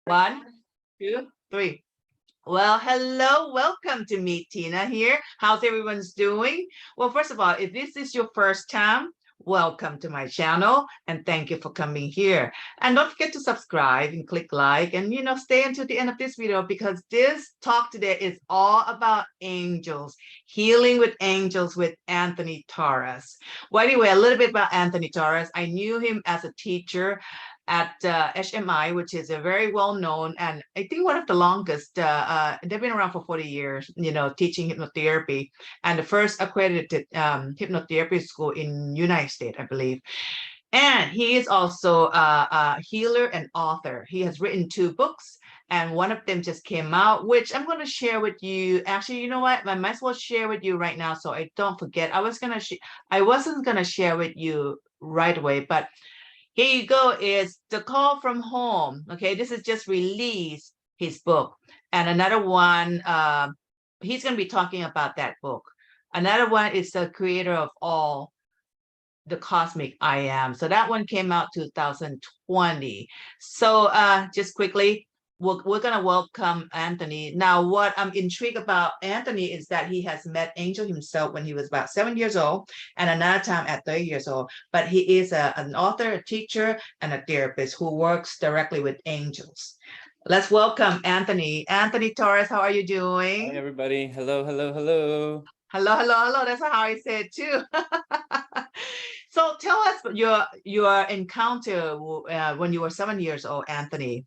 One, two, three. Well, hello, welcome to Meet Tina here. How's everyone's doing? Well, first of all, if this is your first time, welcome to my channel and thank you for coming here. And don't forget to subscribe and click like and stay until the end of this video because this talk today is all about angels, healing with angels with Anthony Torres. Well, anyway, a little bit about Anthony Torres. I knew him as a teacher at HMI, which is a very well-known and I think one of the longest. They've been around for 40 years, teaching hypnotherapy, and the first accredited hypnotherapy school in United States, I believe. And he is also a healer and author. He has written 2 books, and one of them just came out, which I'm going to share with you. Actually, you know what? I might as well share with you right now, so I don't forget. I wasn't gonna share with you right away, but here you go, is The Call from Home. Okay, this is just released, his book. And another one, he's going to be talking about that book. Another one is The Creator of All, The Cosmic I Am. So that one came out 2020. So just quickly, we're going to welcome Anthony. Now, what I'm intrigued about Anthony is that he has met Angel himself when he was about 7 years old and another time at 30 years old. But he is an author, a teacher, and a therapist who works directly with angels. Let's welcome Anthony. Anthony Torres, how are you doing? Hi, everybody. Hello, hello, hello. Hello, hello, hello. That's how I say it too. So tell us your encounter when you were 7 years old, Anthony.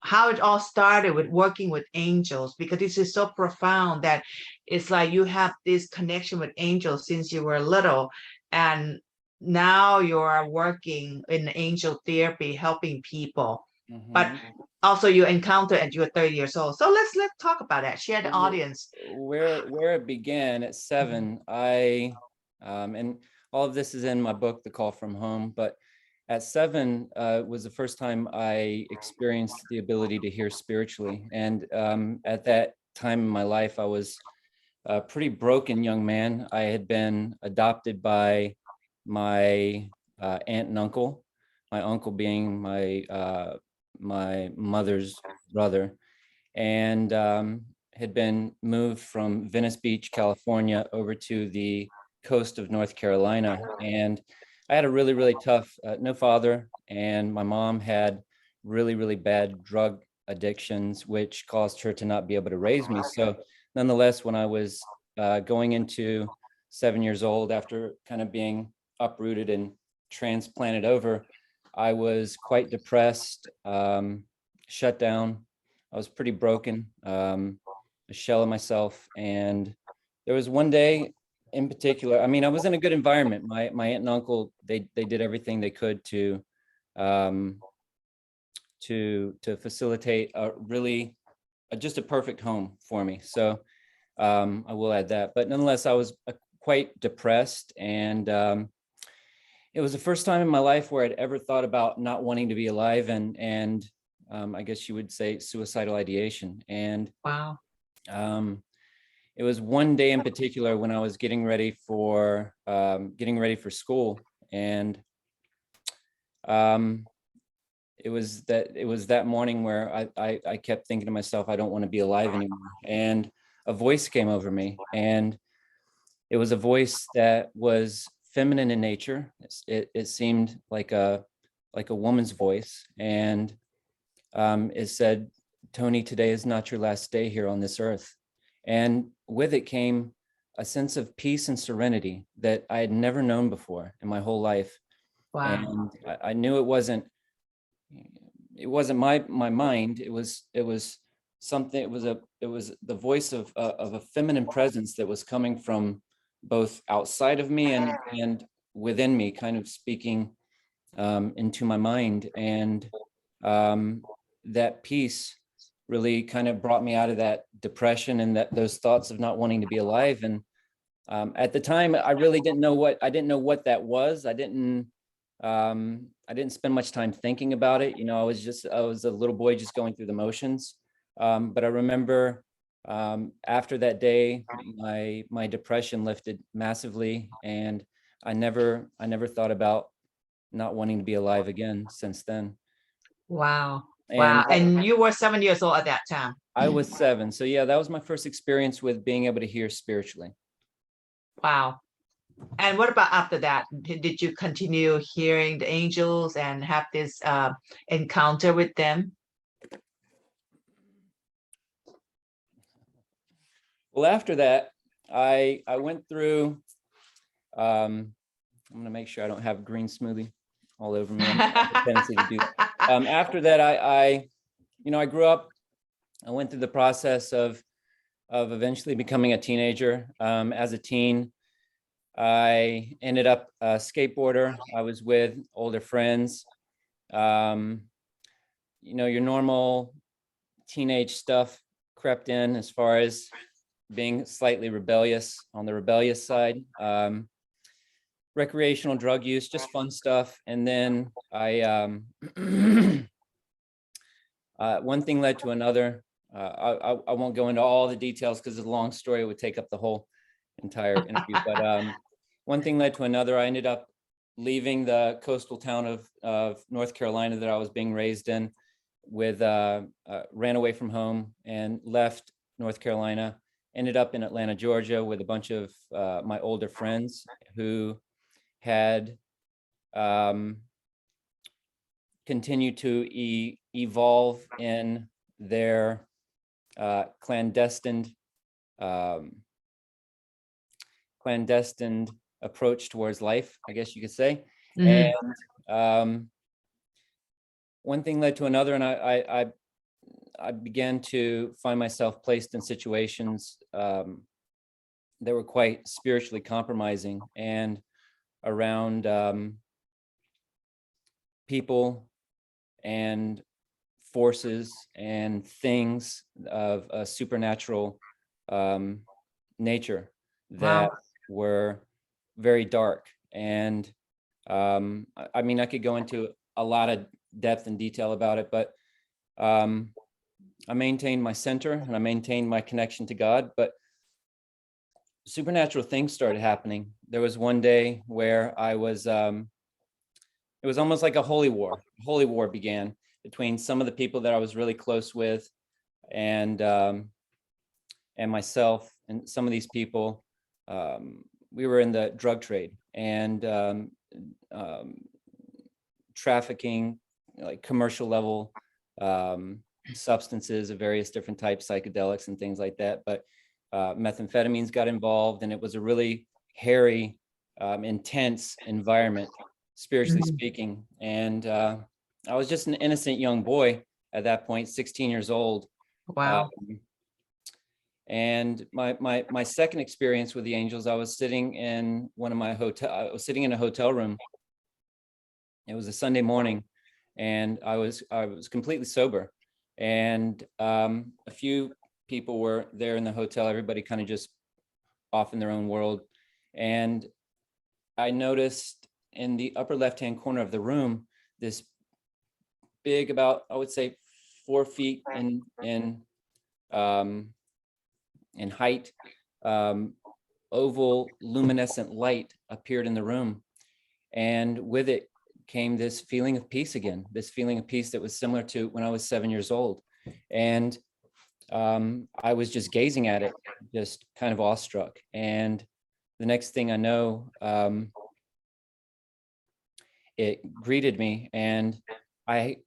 How it all started with working with angels, because this is so profound that it's like you have this connection with angels since you were little, and now you are working in angel therapy, helping people. But also you encounter at your 30 years old. So let's talk about that. Share the audience. Where it began at 7, and all of this is in my book, The Call from Home, but at 7 was the first time I experienced the ability to hear spiritually. And at that time in my life, I was a pretty broken young man. I had been adopted by my aunt and uncle, my uncle being my mother's brother, and had been moved from Venice Beach, California, over to the coast of North Carolina. And I had a really, really tough, no father, and my mom had really, really bad drug addictions, which caused her to not be able to raise me. So nonetheless, when I was going into 7 years old, after kind of being uprooted and transplanted over, I was quite depressed, shut down. I was pretty broken, a shell of myself. And there was one day in particular, I mean, I was in a good environment. My aunt and uncle, they did everything they could to facilitate a really just a perfect home for me. So I will add that. But nonetheless, I was quite depressed, and it was the first time in my life where I'd ever thought about not wanting to be alive, and I guess you would say suicidal ideation. And Wow. It was one day in particular when I was getting ready for school, and it was that morning where I kept thinking to myself, I don't want to be alive anymore. And a voice came over me, and it was a voice that was feminine in nature. It seemed like a woman's voice, and it said, "Tony, today is not your last day here on this earth." And with it came a sense of peace and serenity that I had never known before in my whole life. Wow. And I knew it wasn't my mind. It was something. It was the voice of a feminine presence that was coming from both outside of me and within me, kind of speaking into my mind. And that peace really kind of brought me out of that depression and those thoughts of not wanting to be alive. And at the time, I really didn't know what that was. I didn't spend much time thinking about it. I was a little boy just going through the motions. But I remember after that day, my depression lifted massively, and I never thought about not wanting to be alive again since then. Wow. And Wow. And you were 7 years old at that time. I was 7. So yeah, that was my first experience with being able to hear spiritually. Wow. And what about after that? Did you continue hearing the angels and have this encounter with them? Well, after that, I went through. I'm gonna make sure I don't have green smoothie all over me. I have a tendency to do that. After that, I grew up. I went through the process of eventually becoming a teenager. As a teen, I ended up a skateboarder. I was with older friends. Your normal teenage stuff crept in as far as being slightly rebellious on the rebellious side. Recreational drug use, just fun stuff. And then one thing led to another. I won't go into all the details because it's a long story. It would take up the whole entire interview. But one thing led to another. I ended up leaving the coastal town of North Carolina that I was being raised in, ran away from home and left North Carolina. Ended up in Atlanta, Georgia, with a bunch of my older friends who had continued to evolve in their clandestine approach towards life, I guess you could say. Mhm. And one thing led to another, and I began to find myself placed in situations that were quite spiritually compromising and around people and forces and things of a supernatural nature that Wow. were very dark. And I mean, I could go into a lot of depth and detail about it, but I maintained my center and I maintained my connection to God, but supernatural things started happening. There was one day where I was, it was almost like a holy war. A holy war began between some of the people that I was really close with and myself and some of these people. We were in the drug trade and trafficking, like commercial level substances of various different types, psychedelics and things like that. But methamphetamines got involved, and it was a really hairy, intense environment, spiritually Mhm. speaking. And I was just an innocent young boy at that point, 16 years old. Wow. And my second experience with the angels, I was sitting in I was sitting in a hotel room. It was a Sunday morning, and I was completely sober, and a few people were there in the hotel. Everybody kind of just off in their own world, and I noticed in the upper left-hand corner of the room this big, about I would say 4 feet in height, oval luminescent light appeared in the room, and with it came this feeling of peace again, this feeling of peace that was similar to when I was 7 years old. And I was just gazing at it, just kind of awestruck. And the next thing I know, it greeted me, and I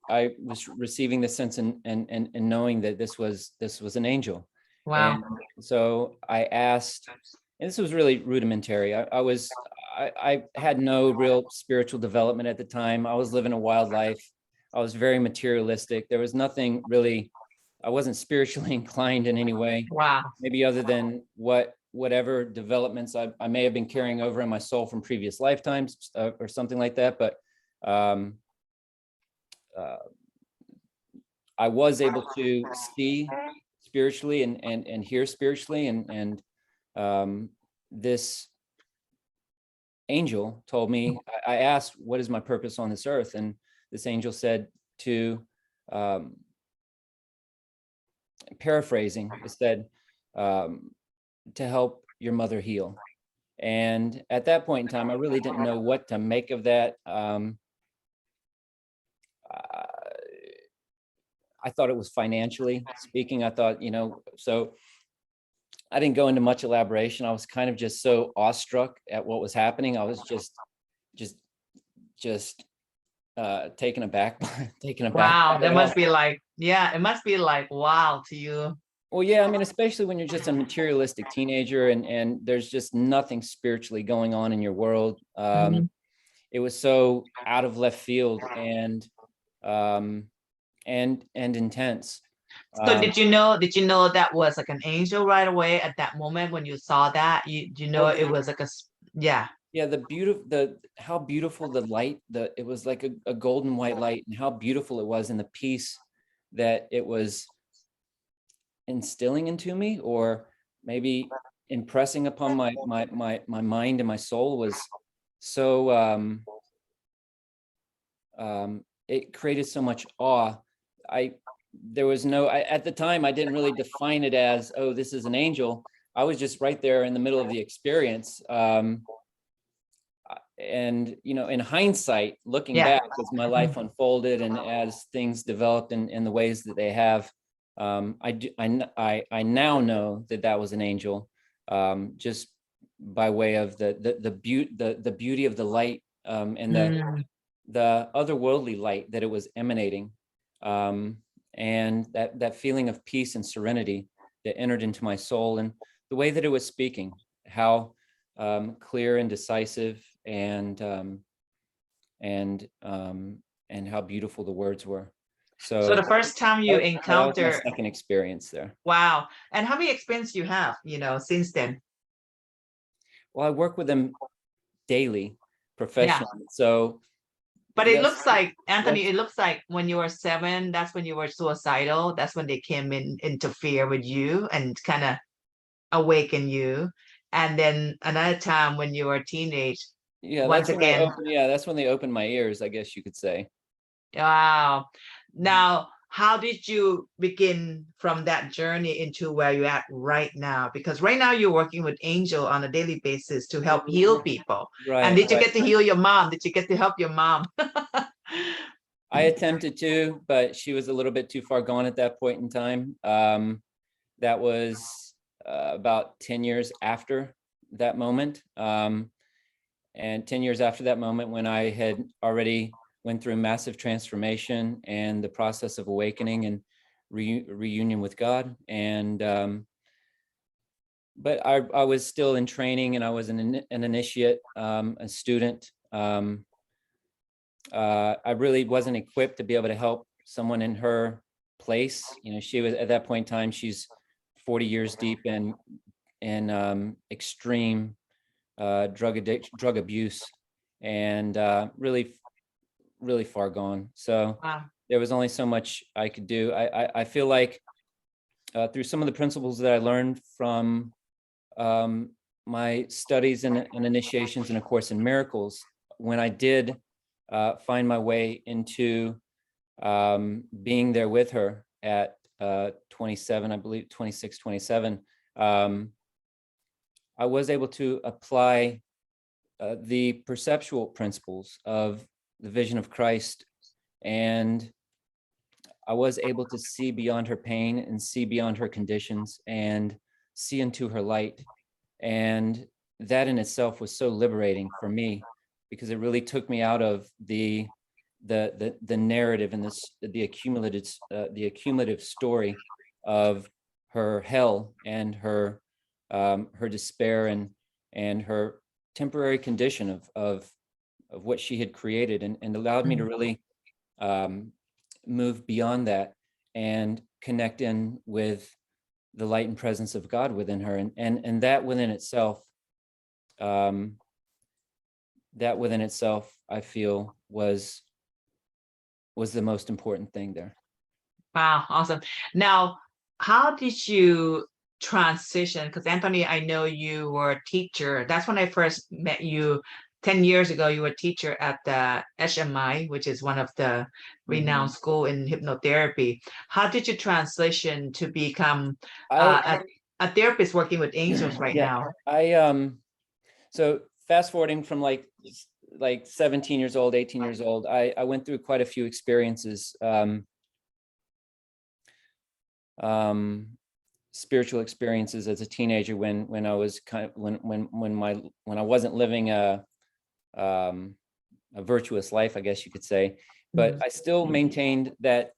was receiving the sense and knowing that this was an angel. Wow. And so I asked, and this was really rudimentary. I had no real spiritual development at the time. I was living a wild life. I was very materialistic. There was nothing really, I wasn't spiritually inclined in any way, Wow. maybe other than whatever developments I may have been carrying over in my soul from previous lifetimes or something like that. But um, uh, I was able to see spiritually and hear spiritually, and this angel told me. I asked, "What is my purpose on this earth?" And this angel said to, um, paraphrasing, it said, um, "To help your mother heal." And at that point in time, I really didn't know what to make of that. Uh, I thought it was financially speaking. I thought, so I didn't go into much elaboration. I was kind of just so awestruck at what was happening. I was just taken aback, taken aback by Wow, it that all. must be like, yeah, it must be like wow to you. Well, yeah, I mean, especially when you're just a materialistic teenager and there's just nothing spiritually going on in your world. Mhm. It was so out of left field um, and intense. So Um, did you know that was like an angel right away at that moment when you saw that? You know well, it was like yeah. yeah, the beauty, the how beautiful the light, it was like a golden white light, and how beautiful it was, and the peace that it was instilling into me, or maybe impressing upon my mind and my soul, was so it created so much awe. I There was no at the time I didn't really define it as, oh, this is an angel. I was just right there in the middle of the experience. And in hindsight, looking Yeah. back, as my life unfolded and as things developed in the ways that they have, I now know that that was an angel, just by way of the beauty of the light, and Mm. the otherworldly light that it was emanating, and that feeling of peace and serenity that entered into my soul, and the way that it was speaking, how clear and decisive, and and how beautiful the words were. So So the first time you that was my encounter, second experience there. wow. And how many experience you have, since then? Well, I work with them daily, Yeah. professionally. So But it that's looks like, Anthony, that's it looks like when you were 7, that's when you were suicidal. That's when they came in interfere with you and kind of awaken you. And then another time when you were a teenage, yeah, once that's when they again. opened. Yeah, that's when they opened my ears, I guess you could say. Wow. Now, how did you begin from that journey into where you're at right now? Because right now you're working with Angel on a daily basis to help heal people. And Right, did you right. get to heal your mom? Did you get to help your mom? I attempted to, but she was a little bit too far gone at that point in time. That was about 10 years after that moment. And 10 years after that moment, when I had already went through massive transformation and the process of awakening and reunion with God. And but I was still in training, and I was an initiate, a student. I really wasn't equipped to be able to help someone in her place. She was, at that point in time, she's 40 years deep in extreme drug abuse, and really far gone. So Wow. there was only so much I could do. I feel like through some of the principles that I learned from my studies and initiations in A Course in Miracles, when I did find my way into being there with her at 27, I believe 26, 27, I was able to apply the perceptual principles of the vision of Christ, and I was able to see beyond her pain and see beyond her conditions and see into her light. And that in itself was so liberating for me, because it really took me out of the narrative and the accumulative story of her hell and her despair and her temporary condition of what she had created, and allowed me to really um, move beyond that and connect in with the light and presence of God within her, and that within itself, um, I feel was the most important thing there. Wow, awesome. Now, how did you transition? Because Anthony, I know you were a teacher. That's when I first met you 10 years ago. You were a teacher at the HMI, which is one of the renowned Mhm. school in hypnotherapy. How did you transition to become I uh, a therapist working with angels right yeah, now? I so fast forwarding from like 17 years old, 18 years old, I went through quite a few experiences, um, spiritual experiences as a teenager when I was when I wasn't living a virtuous life, I guess you could say. But I still maintained that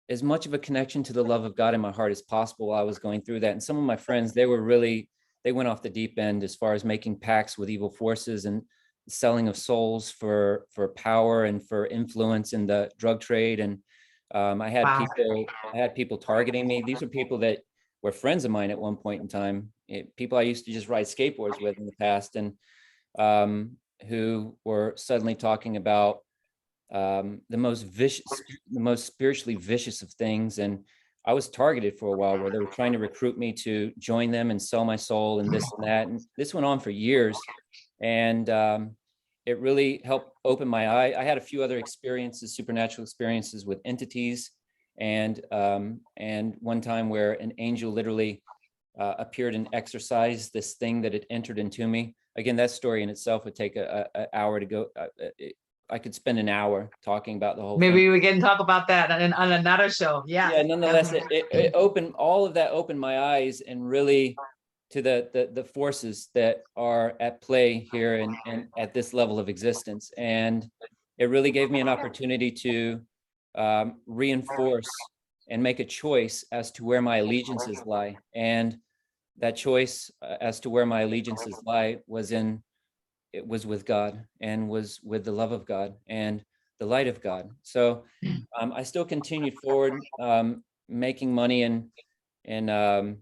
as much of a connection to the love of God in my heart as possible while I was going through that. And some of my friends, they went off the deep end as far as making pacts with evil forces and selling of souls for power and for influence in the drug trade. And I had Wow. people targeting me. These were people that were friends of mine at one point in time, people I used to just ride skateboards with in the past, and who were suddenly talking about the most spiritually vicious of things. And I was targeted for a while where they were trying to recruit me to join them and sell my soul and this and that. And this went on for years. And it really helped open my eye. I had a few other experiences, supernatural experiences with entities. And one time where an angel literally appeared and exorcised this thing that had entered into me. Again, that story in itself would take an hour to go. I could spend an hour talking about the whole thing. Maybe we can talk about that on another show. Yeah, nonetheless, it opened, all of that opened my eyes and really to the forces that are at play here and at this level of existence. And it really gave me an opportunity to reinforce and make a choice as to where my allegiances lie. And that choice as to where my allegiances lie it was with God and was with the love of God and the light of God. So I still continued forward, making money in the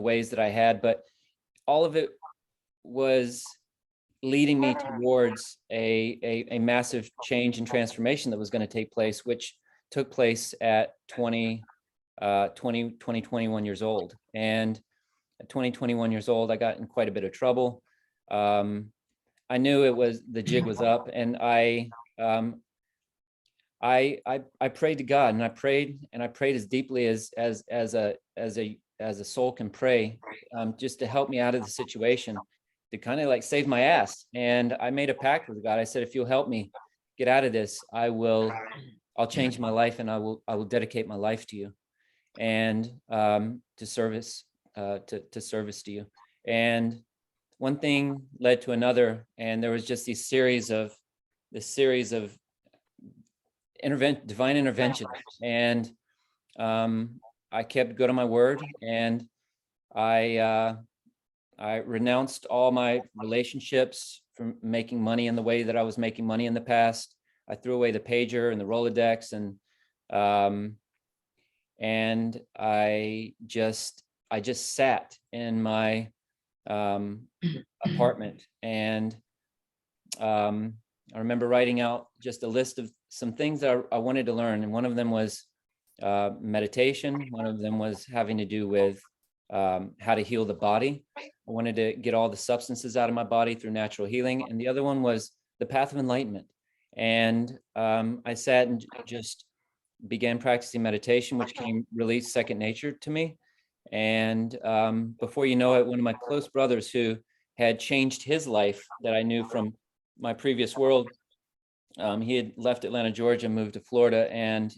ways that I had, but all of it was leading me towards a massive change and transformation that was going to take place, which took place at 21 years old. And at 21 years old, I got in quite a bit of trouble. I knew the jig was up, and I prayed to God, and I prayed as deeply as a soul can pray, just to help me out of the situation, to kind of like save my ass. And I made a pact with God. I said, if you'll help me get out of this, I'll change my life, and I will dedicate my life to you, and to service to you. And one thing led to another, and there was just this series of divine interventions. And I kept good on my word, and I renounced all my relationships from making money in the way that I was making money in the past. I threw away the pager and the Rolodex, and I just sat in my apartment, and I remember writing out just a list of some things that I wanted to learn, and one of them was meditation. One of them was having to do with how to heal the body. I wanted to get all the substances out of my body through natural healing, and the other one was the path of enlightenment. And I sat and just began practicing meditation, which came really second nature to me. And before you know it, one of my close brothers who had changed his life that I knew from my previous world, he had left Atlanta, Georgia, moved to Florida, and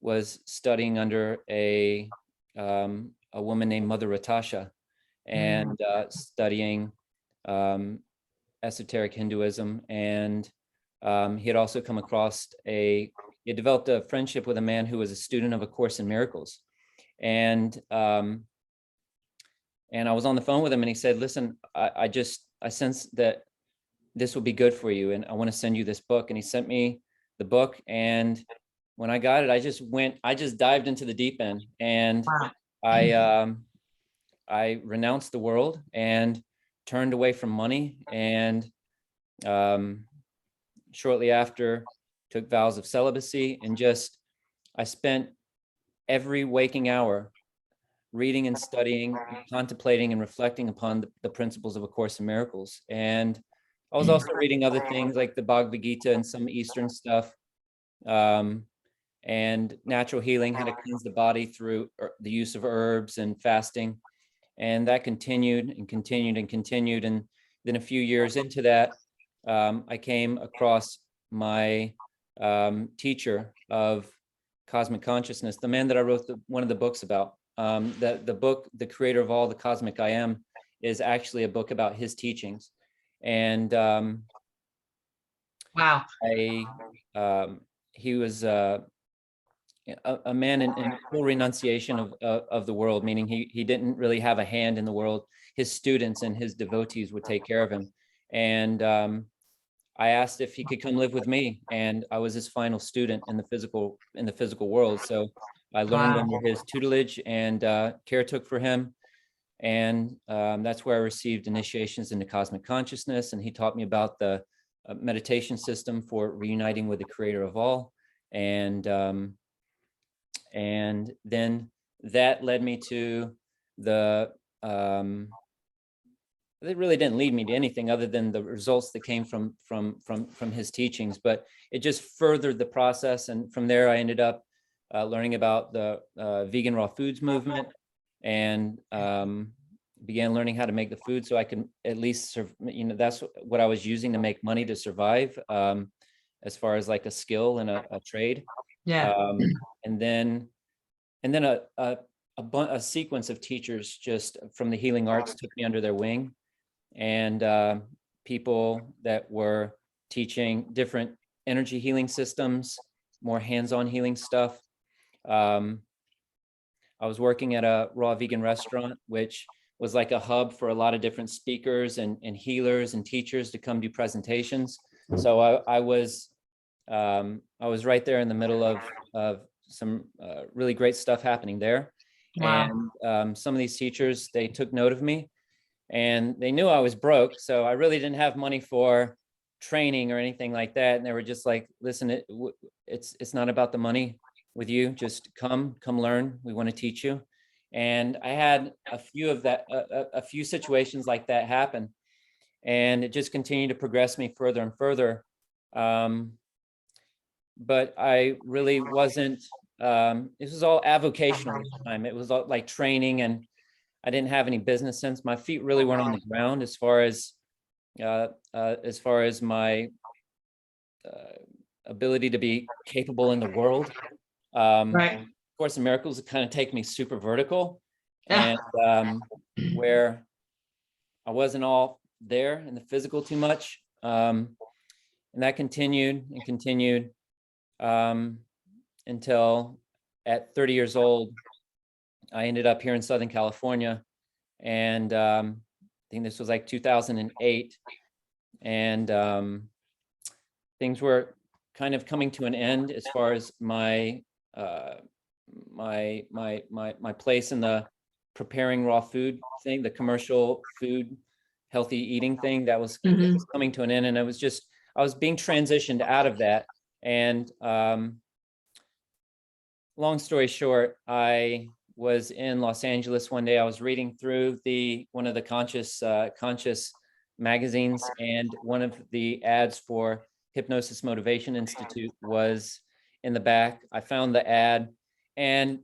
was studying under a woman named Mother Ratasha, and studying esoteric Hinduism. And he had also come across he had developed a friendship with a man who was a student of A Course in Miracles. And I was on the phone with him, and he said, listen, I sense that this will be good for you, and I want to send you this book. And he sent me the book, and when I got it, I just dived into the deep end, and I renounced the world and turned away from money, and shortly after took vows of celibacy, and I spent every waking hour reading and studying, contemplating and reflecting upon the principles of A Course in Miracles. And I was also reading other things like the Bhagavad Gita and some Eastern stuff, and natural healing, how to cleanse the body through the use of herbs and fasting. And that continued and continued and continued. And then a few years into that, I came across my teacher of cosmic consciousness, the man that I wrote one of the books about. The book, The Creator of All, the Cosmic I Am, is actually a book about his teachings. And Wow. he was a man in full renunciation of the world, meaning he didn't really have a hand in the world. His students and his devotees would take care of him. And I asked if he could come live with me, and I was his final student in the physical world. So I learned Wow. under his tutelage and care took for him. And that's where I received initiations into cosmic consciousness. And he taught me about the meditation system for reuniting with the creator of all. And then that led me to the, it really didn't lead me to anything other than the results that came from his teachings, but it just furthered the process. And from there, I ended up learning about the vegan raw foods movement, and began learning how to make the food so I can at least that's what I was using to make money to survive, as far as like a skill and a trade. Yeah. And then a sequence of teachers just from the healing arts took me under their wing, and people that were teaching different energy healing systems, more hands-on healing stuff. I was working at a raw vegan restaurant, which was like a hub for a lot of different speakers and healers and teachers to come do presentations. So I was right there in the middle of some really great stuff happening there. Wow. And some of these teachers, they took note of me, and they knew I was broke. So I really didn't have money for training or anything like that. And they were just like, listen, it's not about the money with you. Just come learn. We want to teach you. And I had a few situations like that happen, and it just continued to progress me further and further. But I really wasn't, this was all avocational at the time. It was all like training, and I didn't have any business sense. My feet really weren't on the ground as far as my ability to be capable in the world. Right. Course in Miracles kind of take me super vertical, Yeah. and where I wasn't all there in the physical too much. And that continued and continued until at 30 years old, I ended up here in Southern California. And I think this was like 2008. And things were kind of coming to an end as far as my my place in the preparing raw food thing, the commercial food, healthy eating thing that was coming to an end. And I was being transitioned out of that. And long story short, I was in Los Angeles one day. I was reading through one of the conscious magazines, and one of the ads for Hypnosis Motivation Institute was in the back. I found the ad, and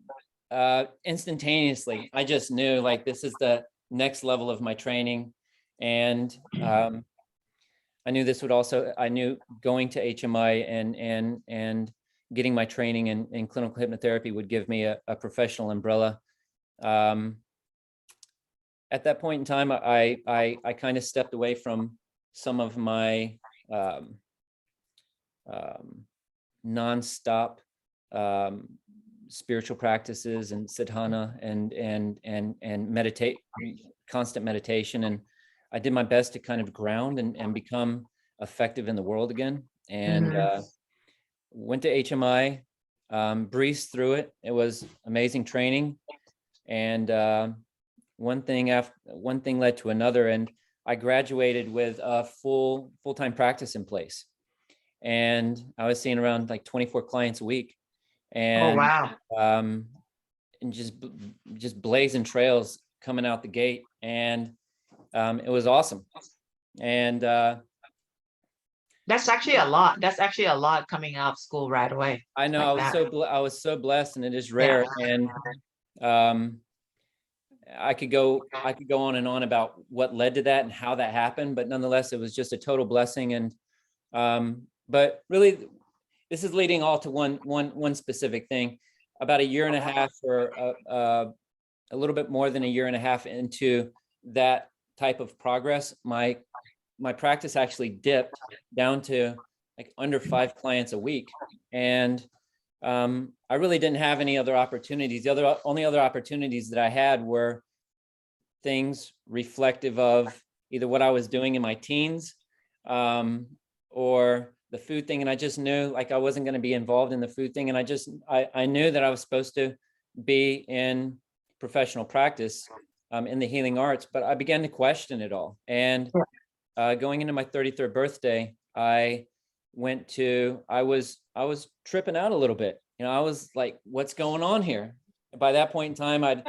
instantaneously, I just knew, like, this is the next level of my training. And I knew going to HMI and getting my training in clinical hypnotherapy would give me a professional umbrella. At that point in time, I kind of stepped away from some of my nonstop spiritual practices and sadhana and meditate, constant meditation. And I did my best to kind of ground and become effective in the world again. And went to HMI, breezed through it. It was amazing training. And one thing led to another, and I graduated with a full-time practice in place. And I was seeing around like 24 clients a week. And and just blazing trails coming out the gate. And it was awesome. And that's actually a lot. That's actually a lot coming out of school right away. I know, Like I was so blessed, and it is rare. And I could go on and on about what led to that and how that happened, but nonetheless, it was just a total blessing. And but really, this is leading all to one specific thing. About a year and a half, or a little bit more than a year and a half into that type of progress, my practice actually dipped down to like under 5 clients a week. And I really didn't have any other opportunities. The only other opportunities that I had were things reflective of either what I was doing in my teens, or the food thing. And I just knew like I wasn't going to be involved in the food thing. And I knew that I was supposed to be in professional practice in the healing arts, but I began to question it all. And going into my 33rd birthday, I was tripping out a little bit. You know, I was like, what's going on here? By that point in time, I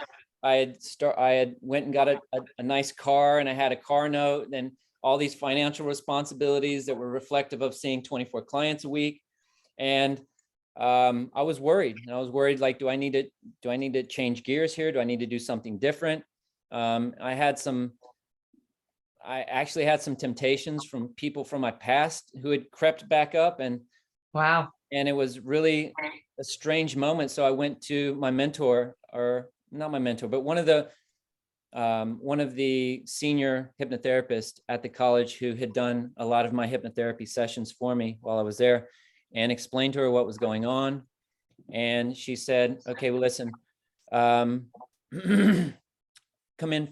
had went and got a nice car, and I had a car note and all these financial responsibilities that were reflective of seeing 24 clients a week. And I was worried. And I was worried, like, do I need to change gears here? Do I need to do something different? I actually had some temptations from people from my past who had crept back up, and Wow. and it was really a strange moment. So I went to my mentor, or not my mentor, but one of the senior hypnotherapists at the college who had done a lot of my hypnotherapy sessions for me while I was there, and explained to her what was going on. And she said, okay, well, listen, come in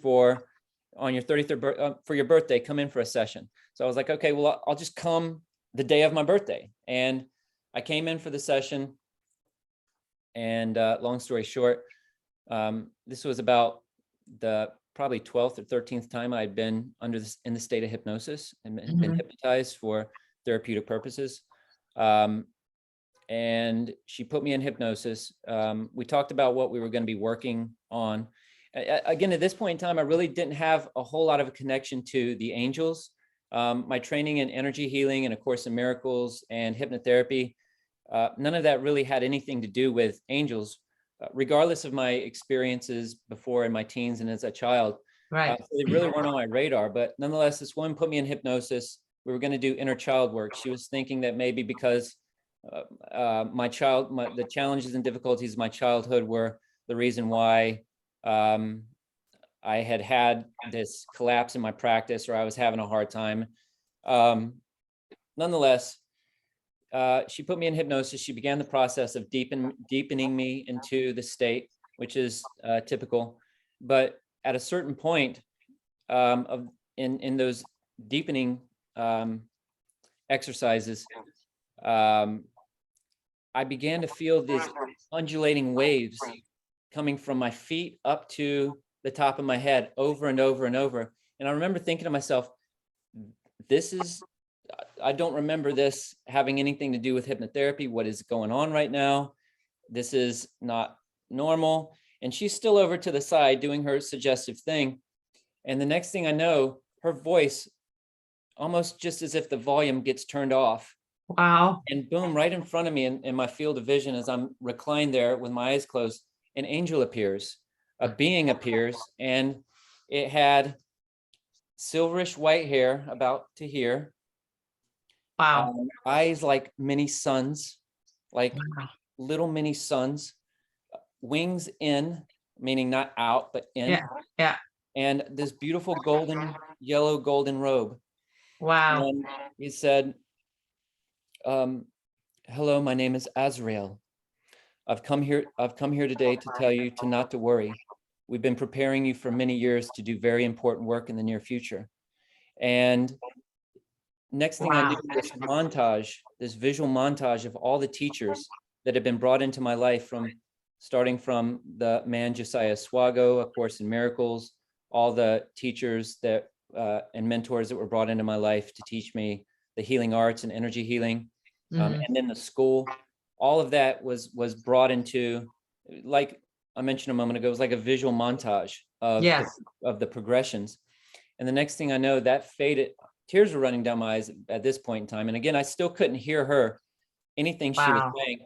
on your 33rd for your birthday, come in for a session. So I was like, okay, well, I'll just come the day of my birthday. And I came in for the session. And long story short, this was about the probably 12th or 13th time I'd been in the state of hypnosis and been hypnotized for therapeutic purposes. And she put me in hypnosis. We talked about what we were going to be working on. Again, at this point in time, I really didn't have a whole lot of a connection to the angels. My training in energy healing and A Course in Miracles and hypnotherapy, none of that really had anything to do with angels, regardless of my experiences before in my teens and as a child. Right. So they really weren't on my radar. But nonetheless, this woman put me in hypnosis. We were going to do inner child work. She was thinking that maybe because the challenges and difficulties of my childhood were the reason why I had this collapse in my practice, or I was having a hard time. Nonetheless, she put me in hypnosis. She began the process of deepening me into the state, which is typical. But at a certain point in those deepening exercises, I began to feel these undulating waves coming from my feet up to the top of my head over and over and over. And I remember thinking to myself, I don't remember this having anything to do with hypnotherapy. What is going on right now? This is not normal. And she's still over to the side doing her suggestive thing. And the next thing I know, her voice, almost just as if the volume gets turned off. Wow. And boom, right in front of me in my field of vision, as I'm reclined there with my eyes closed, an angel appears, a being appears, and it had silverish white hair about to here. Wow. Eyes like mini suns, like Wow. little mini suns, wings in, meaning not out, but in. Yeah. Yeah. And this beautiful yellow golden robe. Wow. And he said, hello, my name is Azrael. I've come here today to tell you not to worry. We've been preparing you for many years to do very important work in the near future. And next thing I knew, this visual montage of all the teachers that have been brought into my life, starting from the man Josiah Swago, A Course in Miracles, all the teachers and mentors that were brought into my life to teach me the healing arts and energy healing, and then the school. All of that was brought into, like I mentioned a moment ago, it was like a visual montage of the progressions. And the next thing I know, that faded. Tears were running down my eyes at this point in time. And again, I still couldn't hear her, anything she was saying.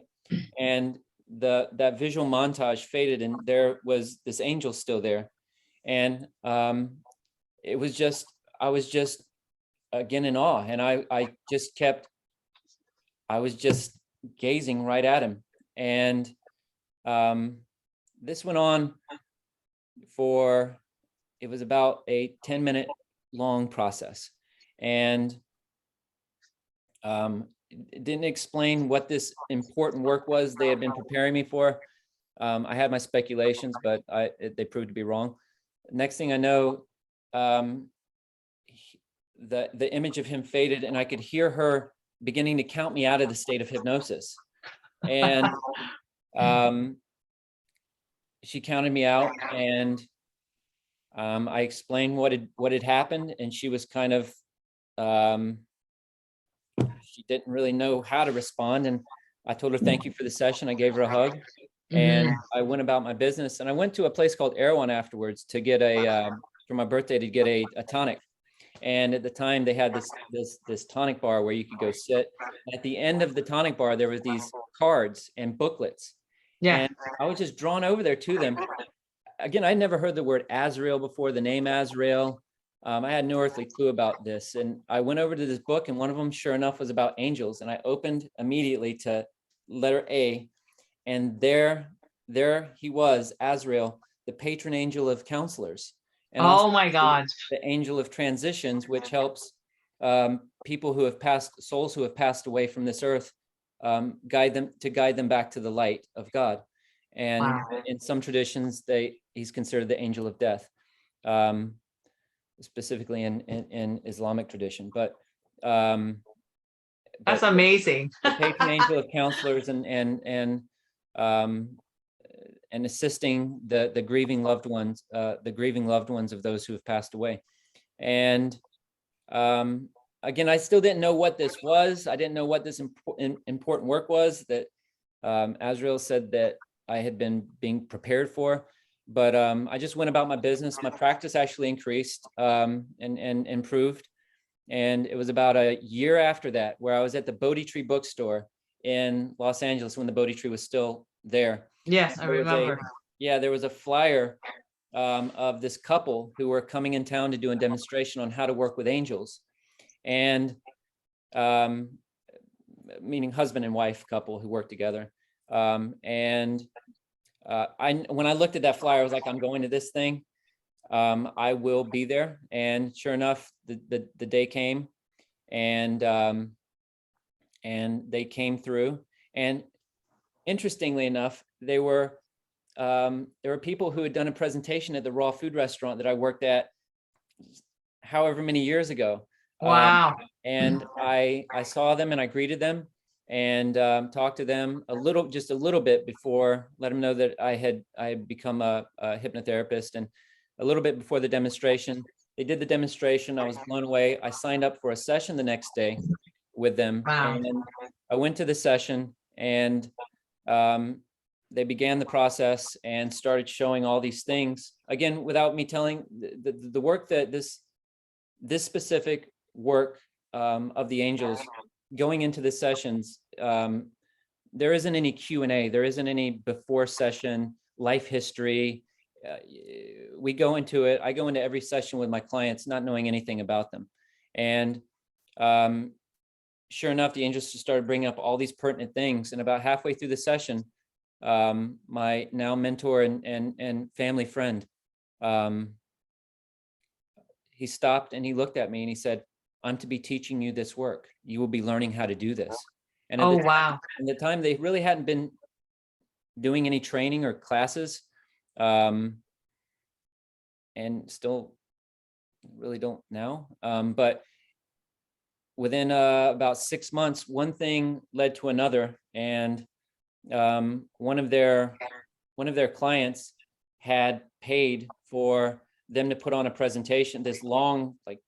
And that visual montage faded, and there was this angel still there. And I was just again in awe. And I was just gazing right at him. And this went on for, it was about a 10-minute long process. And it didn't explain what this important work was they had been preparing me for. I had my speculations, but they proved to be wrong. Next thing I know, the image of him faded, and I could hear her beginning to count me out of the state of hypnosis. And she counted me out, and I explained what had happened, and she was kind of she didn't really know how to respond. And I told her thank you for the session. I gave her a hug, and I went about my business. And I went to a place called Erewhon afterwards to get for my birthday, to get a tonic. And at the time they had this tonic bar where you could go sit. At the end of the tonic bar, there was these cards and booklets. Yeah. And I was just drawn over there to them. Again, I'd never heard the word Azrael before, the name Azrael. I had no earthly clue about this. And I went over to this book, and one of them, sure enough, was about angels. And I opened immediately to letter A. And there he was, Azrael, the patron angel of counselors. And oh my God. The angel of transitions, which helps people who have passed, souls who have passed away from this earth, guide them back to the light of God. And wow. In some traditions, he's considered the angel of death, specifically in Islamic tradition. But that's amazing. The patron angel of counselors and assisting the grieving loved ones, of those who have passed away. And again, I still didn't know what this was. I didn't know what this important work was that Azrael said that I had been being prepared for. But I just went about my business. My practice actually increased and improved. And it was about a year after that where I was at the Bodhi Tree bookstore in Los Angeles when the Bodhi Tree was still there. Yes, I remember. There was a flyer of this couple who were coming in town to do a demonstration on how to work with angels. And meaning husband and wife couple who work together. When I looked at that flyer, I was like, I'm going to this thing. I will be there. And sure enough, the day came, and they came through. And interestingly enough, there were people who had done a presentation at the raw food restaurant that I worked at however many years ago. Wow. And I saw them and I greeted them and talked to them just a little bit before, let them know that I had become a hypnotherapist, and a little bit before the demonstration. They did the demonstration. I was blown away. I signed up for a session the next day with them. Wow. And I went to the session, and they began the process and started showing all these things, again, without me telling the work that this specific work of the angels going into the sessions. There isn't any Q&A. There isn't any before session life history. We go into it. I go into every session with my clients not knowing anything about them. And sure enough, the angels just started bringing up all these pertinent things. And about halfway through the session, my now mentor and family friend, he stopped and he looked at me and he said, I'm to be teaching you this work. You will be learning how to do this. And at the time, they really hadn't been doing any training or classes, and still really don't now. But within about 6 months, one thing led to another, and one of their clients had paid for them to put on a presentation, this long, like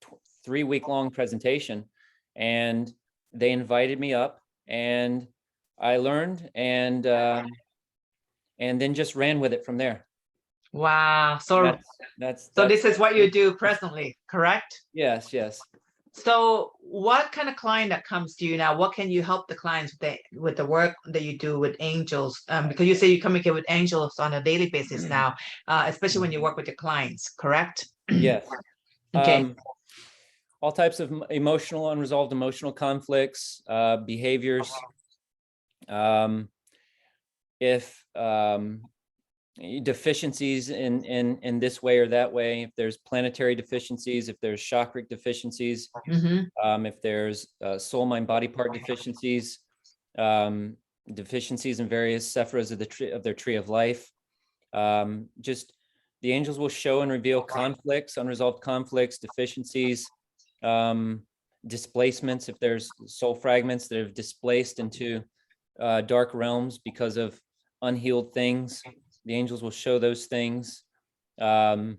3-week-long presentation, and they invited me up, and I learned, and then just ran with it from there. Wow. So that's this is what you do presently, correct? Yes. So what kind of client that comes to you now? What can you help the clients with the work that you do with angels? Because you say you communicate with angels on a daily basis now, especially when you work with your clients, correct? Yes. Okay. All types of unresolved emotional conflicts, behaviors, If deficiencies in this way or that way, if there's planetary deficiencies, if there's chakric deficiencies, if there's soul, mind, body part deficiencies, deficiencies in various sephiras of their tree of life. Just the angels will show and reveal conflicts, unresolved conflicts, deficiencies, displacements. If there's soul fragments that have displaced into dark realms because of unhealed things, the angels will show those things. If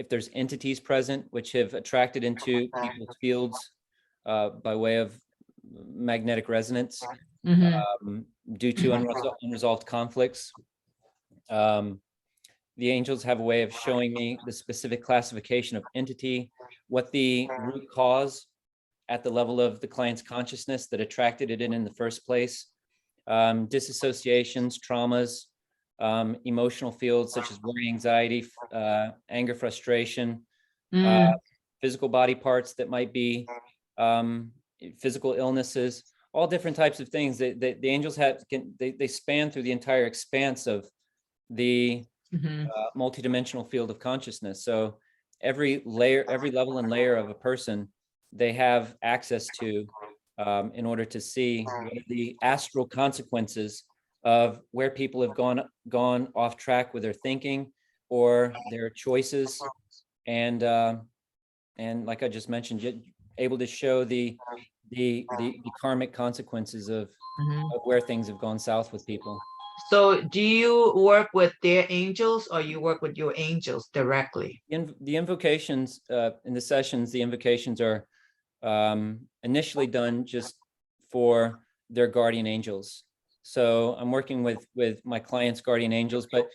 there's entities present which have attracted into people's fields by way of magnetic resonance, due to unresolved conflicts, the angels have a way of showing me the specific classification of entity, what the root cause at the level of the client's consciousness that attracted it in the first place, disassociations, traumas, emotional fields such as worry, anxiety, anger, frustration, physical body parts that might be physical illnesses, all different types of things that the angels they span through the entire expanse of the multidimensional field of consciousness. So every layer, every level and layer of a person, they have access to in order to see what are the astral consequences of where people have gone off track with their thinking or their choices, and like I just mentioned, able to show the karmic consequences of where things have gone south with people. So do you work with their angels or you work with your angels directly? The invocations in the sessions, the invocations are initially done just for their guardian angels. So I'm working with my clients' guardian angels, but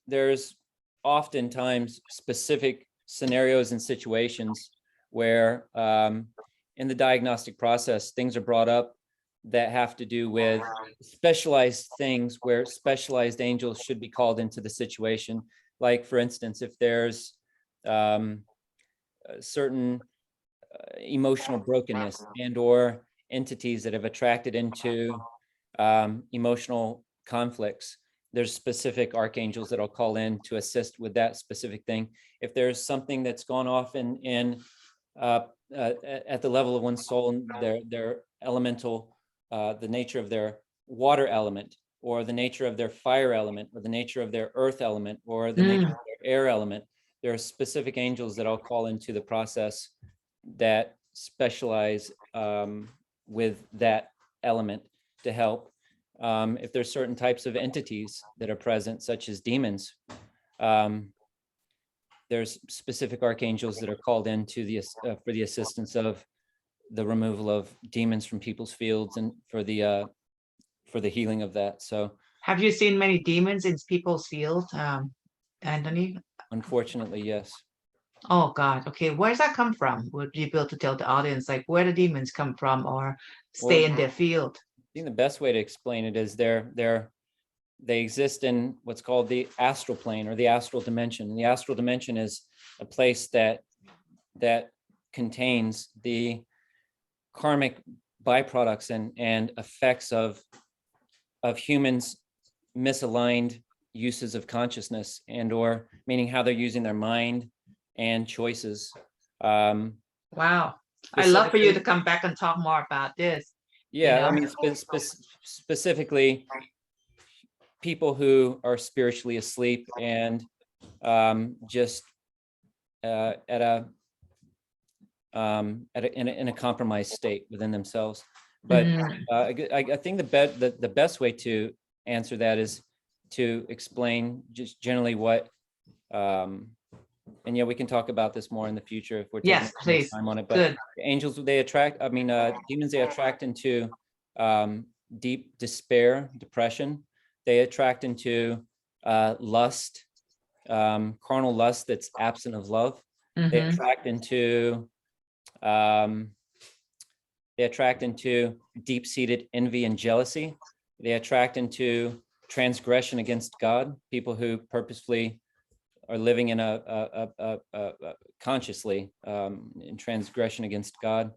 there's oftentimes specific scenarios and situations where in the diagnostic process, things are brought up that have to do with specialized things where specialized angels should be called into the situation. Like, for instance, if there's certain emotional brokenness and or entities that have attracted into emotional conflicts, there's specific archangels that I'll call in to assist with that specific thing. If there's something that's gone off in at the level of one's soul and their elemental, the nature of their water element, or the nature of their fire element, or the nature of their earth element, or the nature of their air element, there are specific angels that I'll call into the process that specialize with that element to help. If there's certain types of entities that are present, such as demons, there's specific archangels that are called into the for the assistance of the removal of demons from people's fields and for the healing of that. So, have you seen many demons in people's fields, Anthony? Unfortunately, yes. Oh God. Okay, where does that come from? Would you be able to tell the audience like where the demons come from or stay in their field? I think the best way to explain it is they exist in what's called the astral plane or the astral dimension. And the astral dimension is a place that contains the karmic byproducts and effects of humans' misaligned uses of consciousness, and or meaning how they're using their mind and choices. Wow. I'd love for you to come back and talk more about this. Yeah, you know? I mean, specifically people who are spiritually asleep and just in a compromised state within themselves. But I think the best way to answer that is to explain just generally what, and yeah, we can talk about this more in the future if we're taking time on it. But good. Angels, they attract, I mean, demons, they attract into deep despair, depression. They attract into lust, carnal lust that's absent of love. They attract into deep-seated envy and jealousy. They attract into transgression against God, people who purposefully are living in a consciously in transgression against God.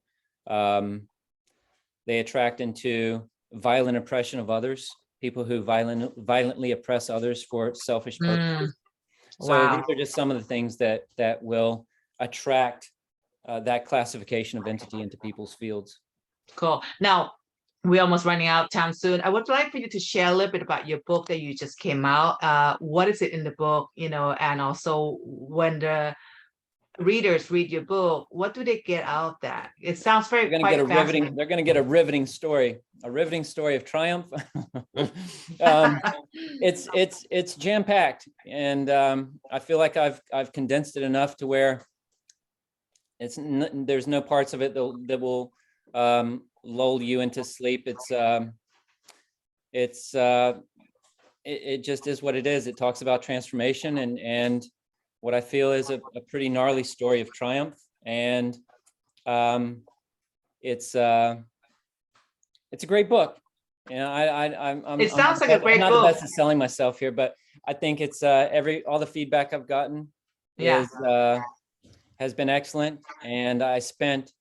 They attract into violent oppression of others, people who violently oppress others for selfish purposes. So these Wow. are just some of the things that will attract that classification of entity into people's fields. Cool. Now, we're almost running out of time soon. I would like for you to share a little bit about your book that you just came out. What is it in the book, and also when the readers read your book, what do they get out of that? It sounds They're going to get a riveting. They're going to get a riveting story of triumph. It's jam packed, and I feel like I've condensed it enough to where there's no parts of it that will lull you into sleep. It just is what it is. It talks about transformation and what I feel is a pretty gnarly story of triumph. And it's a great book. It sounds like a great I'm not book. the best at selling myself here, but I think it's all the feedback I've gotten has been excellent. And I spent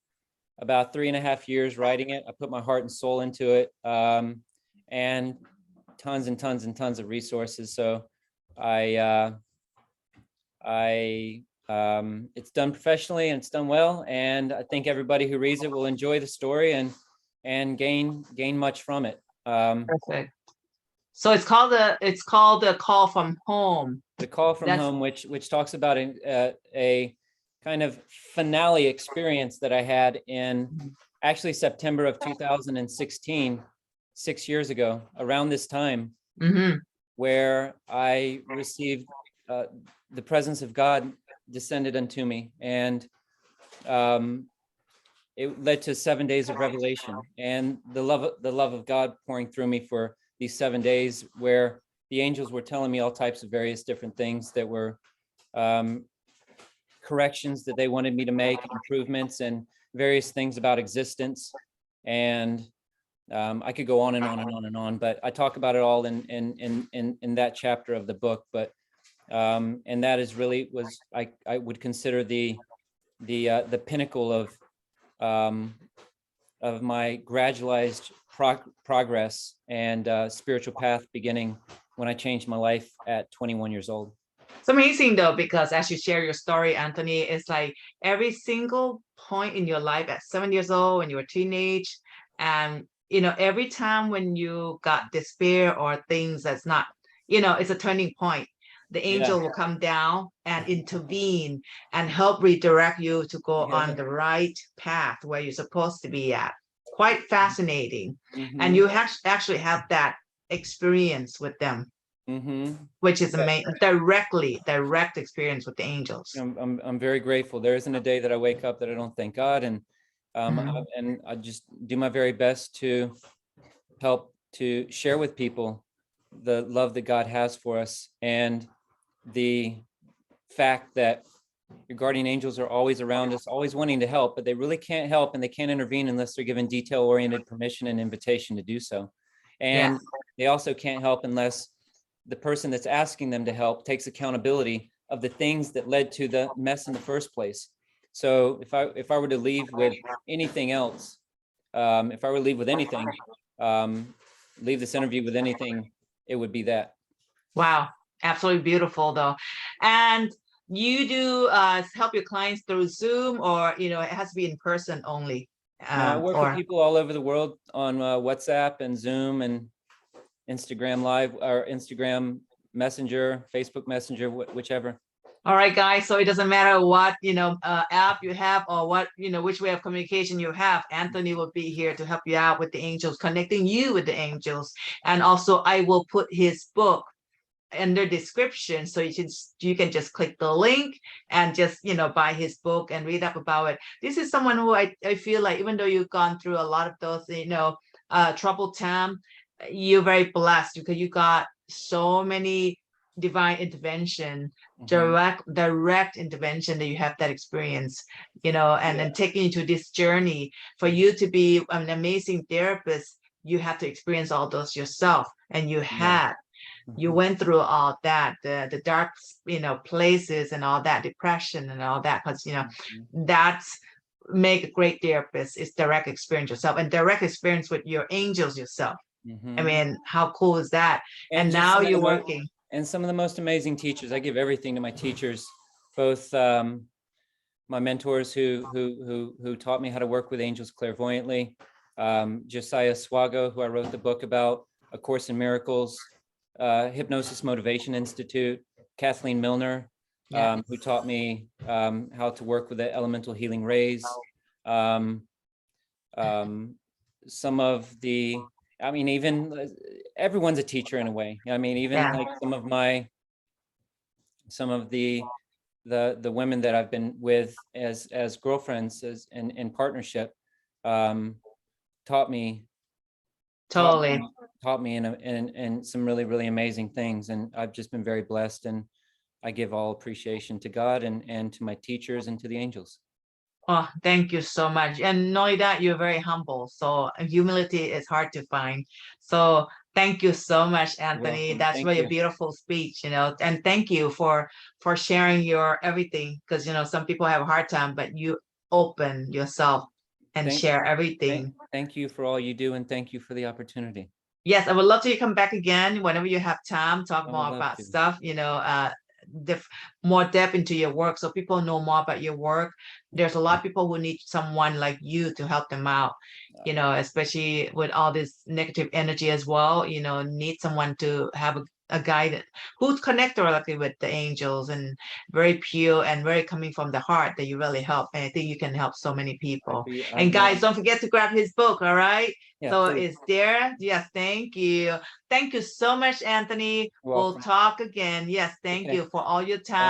about 3.5 years writing it. I put my heart and soul into it, and tons and tons and tons of resources. So it's done professionally and it's done well. And I think everybody who reads it will enjoy the story and gain much from it. Perfect. So it's called the Call from Home. The Call from Home, which talks about a kind of finale experience that I had in actually September of 2016, 6 years ago, around this time, where I received the presence of God descended unto me, and it led to 7 days of revelation and the love of God pouring through me for these 7 days, where the angels were telling me all types of various different things that were corrections that they wanted me to make, improvements, and various things about existence. And I could go on and on and on and on, but I talk about it all in that chapter of the book. But and that is really I would consider the pinnacle of my gradualized progress and spiritual path, beginning when I changed my life at 21 years old. It's amazing though, because as you share your story, Anthony, it's like every single point in your life at 7 years old, when you were a teenage, and every time when you got despair or things that's not, it's a turning point. The angel will come down and intervene and help redirect you to go on the right path where you're supposed to be at. Quite fascinating. And you actually have that experience with them, which is amazing. Direct experience with the angels. I'm very grateful. There isn't a day that I wake up that I don't thank God, and I just do my very best to help to share with people the love that God has for us, and the fact that your guardian angels are always around us, always wanting to help, but they really can't help and they can't intervene unless they're given detail-oriented permission and invitation to do so. And they also can't help unless the person that's asking them to help takes accountability of the things that led to the mess in the first place. So if I were to leave with anything else, if I were to leave with anything, leave this interview with anything, it would be that. Wow. Absolutely beautiful though. And you do help your clients through Zoom, or it has to be in person only? No, I work with people all over the world on WhatsApp and Zoom and Instagram Live or Instagram Messenger, Facebook Messenger, whichever. All right, guys. So it doesn't matter what app you have or what which way of communication you have. Anthony will be here to help you out with the angels, connecting you with the angels. And also, I will put his book in the description, so you can just click the link and just buy his book and read up about it. This is someone who I feel like, even though you've gone through a lot of those troubled time, you're very blessed because you got so many divine intervention, direct intervention, that you have that experience, and then taking you to this journey. For you to be an amazing therapist, you have to experience all those yourself, and you had. You went through all that, the dark, places and all that, depression and all that, because, that's make a great therapist is direct experience yourself and direct experience with your angels yourself. I mean, how cool is that? And And just now some of you're the working. and some of the most amazing teachers. I give everything to my teachers, both my mentors who taught me how to work with angels clairvoyantly. Josiah Swago, who I wrote the book about, A Course in Miracles, Hypnosis Motivation Institute, Kathleen Milner, Yes. who taught me how to work with the elemental healing rays. Some of the, I mean, even everyone's a teacher in a way. I mean, even Yeah. like some of the women that I've been with as girlfriends, as in partnership, taught me Totally. in some really amazing things, and I've just been very blessed, and I give all appreciation to God and to my teachers and to the angels. Oh, thank you so much. And knowing that you're very humble. So humility is hard to find. So thank you so much, Anthony. Welcome. That's Thank really a you. beautiful speech, you know, and thank you for sharing your everything. Because you know, some people have a hard time, but you open yourself and Thank, share everything. thank you for all you do, and thank you for the opportunity. Yes, I would love to come back again whenever you have time, talk I would more love about to. stuff, you know, more depth into your work so people know more about your work. There's a lot of people who need someone like you to help them out, you know, especially with all this negative energy as well, you know, need someone to have a guide who's connected directly with the angels and very pure and very coming from the heart that you really help. And I think you can help so many people. And guys, don't forget to grab his book, all right? Yeah, So please. it's there. Yes, thank you. Thank you so much, Anthony. You're We'll welcome. talk again. Yes, thank Okay. you for all your time.